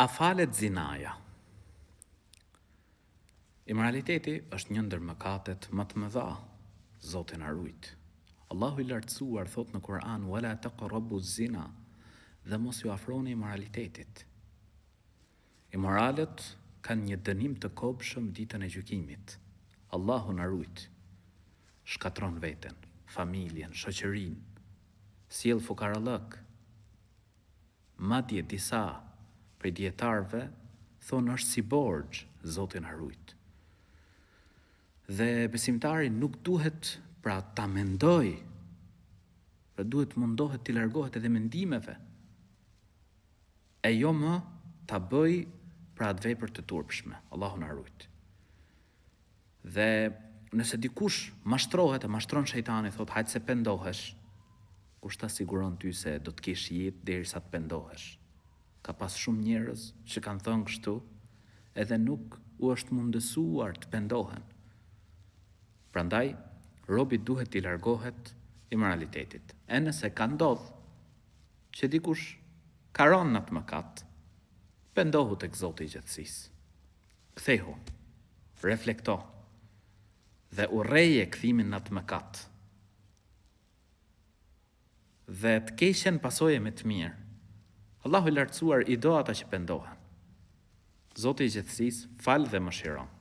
A falet zinaja? Immoraliteti është një ndër mëkatet më të mëdha, Zoti na ruaj. Allahu i lartësuar thot në Kur'an: "Wala taqrabu zina", dhe mos ju afroni immoralitetit. Immoralet kanë një dënim të kobshëm ditën e gjykimit. Allahu na ruaj. Shkatron veten, familjen, shoqërinë, sjell fukarallëk. Madje disa prej dietarëve thonë është si borxh, Zoti na ruaj. Dhe besimtari nuk duhet pra ta mendoj, pra duhet mundohet t'i largohet edhe mendimeve, e jo më ta bëj pra atë vepër të turpshme. Allahu na ruaj. Dhe nëse dikush mashtrohet, e mashtron shejtani, thot hajtë se pendohesh, kush ta siguron ty se do të kesh jetë derisa të pendohesh? Ka pas shumë njerëz që kanë thënë kështu, edhe nuk u është mundësuar të pendohen. Prandaj, robi duhet t'i largohet immoralitetit. E nëse ka ndodh që dikush karon në atë mëkat, pendohu tek Zoti i gjithësisë. Kthehu, reflekto dhe urreje kthimin në atë mëkat. Dhe të keqen pasoje me të mirë. Allahu i lartësuar i do ata që pendohen. Zoti i gjithësisë fal dhe mëshiron.